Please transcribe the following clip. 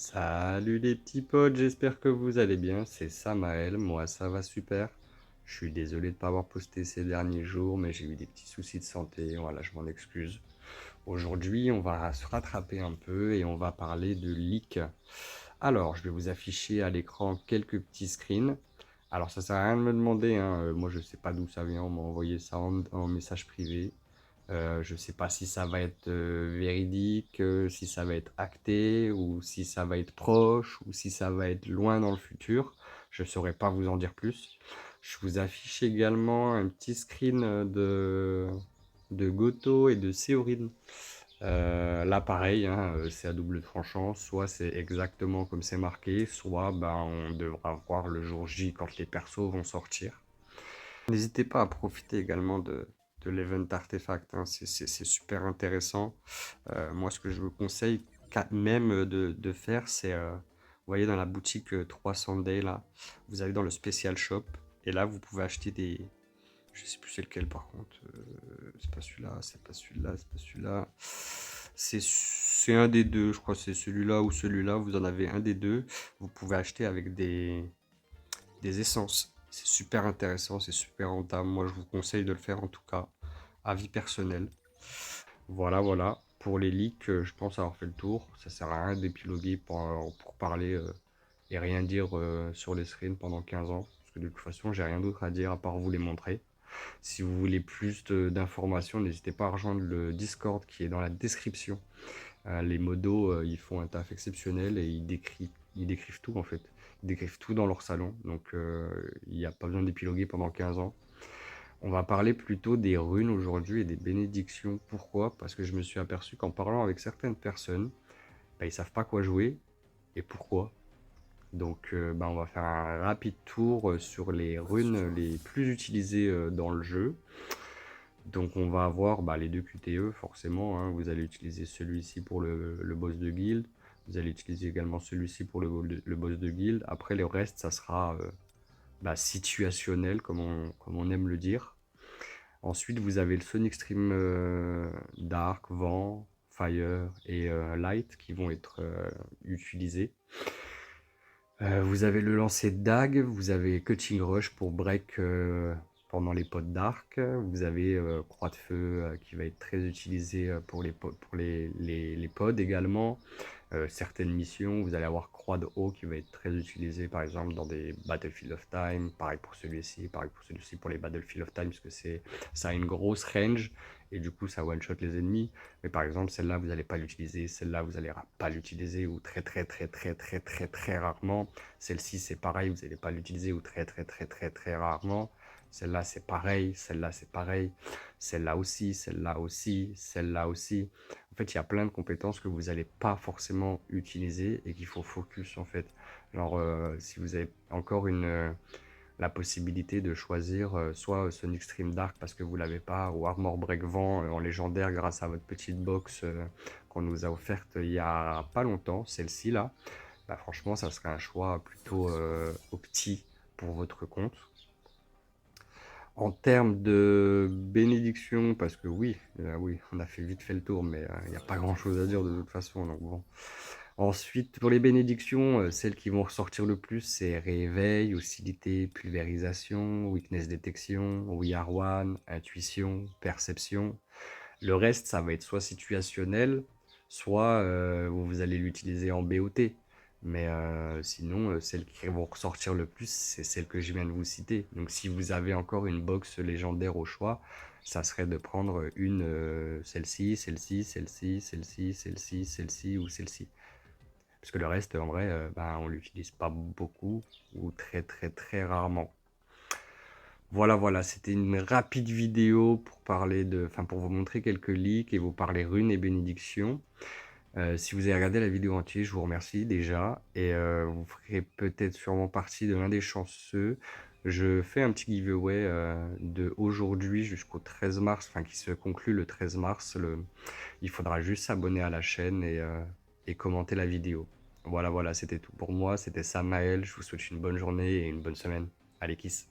Salut les petits potes, j'espère que vous allez bien, c'est Samaël, moi ça va super. Je suis désolé de ne pas avoir posté ces derniers jours, mais j'ai eu des petits soucis de santé, voilà, je m'en excuse. Aujourd'hui, on va se rattraper un peu et on va parler de leak. Alors, je vais vous afficher à l'écran quelques petits screens. Alors, ça sert à rien de me demander, hein, moi je sais pas d'où ça vient, on m'a envoyé ça en message privé. Je ne sais pas si ça va être véridique, si ça va être acté, ou si ça va être proche, ou si ça va être loin dans le futur. Je ne saurais pas vous en dire plus. Je vous affiche également un petit screen de Goto et de Séorine. Là, pareil, hein, c'est à double tranchant. Soit c'est exactement comme c'est marqué, soit ben, on devra voir le jour J quand les persos vont sortir. N'hésitez pas à profiter également de l'event artefact, hein, c'est super intéressant. Moi, ce que je vous conseille même de faire, c'est, vous voyez dans la boutique 300 Day, là, vous allez dans le Special Shop, et là, vous pouvez acheter des... Je sais plus c'est lequel par contre. C'est pas celui-là, c'est pas celui-là, c'est pas celui-là. C'est un des deux, je crois que c'est celui-là ou celui-là, vous en avez un des deux. Vous pouvez acheter avec des essences. C'est super intéressant, c'est super rentable. Moi, je vous conseille de le faire en tout cas. Avis personnel. Voilà, voilà. Pour les leaks, je pense avoir fait le tour. Ça sert à rien d'épiloguer pour parler et rien dire sur les screens pendant 15 ans. Parce que de toute façon, j'ai rien d'autre à dire à part vous les montrer. Si vous voulez plus d'informations, n'hésitez pas à rejoindre le Discord qui est dans la description. Les modos, ils font un taf exceptionnel et ils décrivent tout en fait. Ils décrivent tout dans leur salon, donc il n'y a pas besoin d'épiloguer pendant 15 ans. On va parler plutôt des runes aujourd'hui et des bénédictions. Pourquoi? Parce que je me suis aperçu qu'en parlant avec certaines personnes, bah, ils savent pas quoi jouer et pourquoi. Donc bah, on va faire un rapide tour sur les runes les plus utilisées dans le jeu. Donc on va avoir bah, les deux QTE forcément, hein. Vous allez utiliser celui-ci pour le boss de guild. Vous allez utiliser également celui-ci pour le boss de guild. Après le reste, ça sera bah, situationnel comme on aime le dire. Ensuite, vous avez le Sonic Stream Dark, Vent, Fire et Light qui vont être utilisés. Vous avez le lancer de dague, vous avez Cutting Rush pour break pendant les pods dark, vous avez Croix de Feu qui va être très utilisé pour les pods également. Certaines missions, vous allez avoir Croix de Haut qui va être très utilisé par exemple dans des Battlefield of Time, pareil pour celui-ci, pareil pour celui-ci pour les Battlefield of Time, parce que ça a une grosse range et du coup ça one-shot les ennemis. Mais par exemple, celle-là, vous n'allez pas l'utiliser, celle-là, vous n'allez pas l'utiliser ou très très très très très très très rarement. Celle-ci, c'est pareil, vous n'allez pas l'utiliser ou très très très très très rarement. Celle-là, c'est pareil, celle-là, c'est pareil, celle-là aussi, celle-là aussi, celle-là aussi. En fait, il y a plein de compétences que vous n'allez pas forcément utiliser et qu'il faut focus en fait. Genre, si vous avez encore la possibilité de choisir soit Sonic Stream Dark parce que vous l'avez pas, ou Armor Break Vent en légendaire grâce à votre petite box qu'on nous a offerte il y a pas longtemps, celle-ci là, bah, franchement, ça serait un choix plutôt opti pour votre compte. En termes de bénédiction, parce que oui, oui, on a vite fait le tour, mais il n'y a pas grand-chose à dire de toute façon, donc bon. Ensuite, pour les bénédictions, celles qui vont ressortir le plus, c'est réveil, hostilité, pulvérisation, weakness détection, we are one, intuition, perception. Le reste, ça va être soit situationnel, soit vous allez l'utiliser en BOT. Mais sinon, celles qui vont ressortir le plus, c'est celles que je viens de vous citer. Donc si vous avez encore une box légendaire au choix, ça serait de prendre celle-ci, celle-ci, celle-ci, celle-ci, celle-ci, celle-ci ou celle-ci. Parce que le reste, en vrai, bah, on l'utilise pas beaucoup ou très très très rarement. Voilà, voilà, c'était une rapide vidéo pour vous montrer quelques leaks et vous parler runes et bénédictions. Si vous avez regardé la vidéo entière, je vous remercie déjà et vous ferez peut-être sûrement partie de l'un des chanceux. Je fais un petit giveaway de aujourd'hui jusqu'au 13 mars, enfin qui se conclut le 13 mars. Il faudra juste s'abonner à la chaîne et commenter la vidéo. Voilà, voilà, c'était tout pour moi. C'était Samaël. Je vous souhaite une bonne journée et une bonne semaine. Allez, kiss.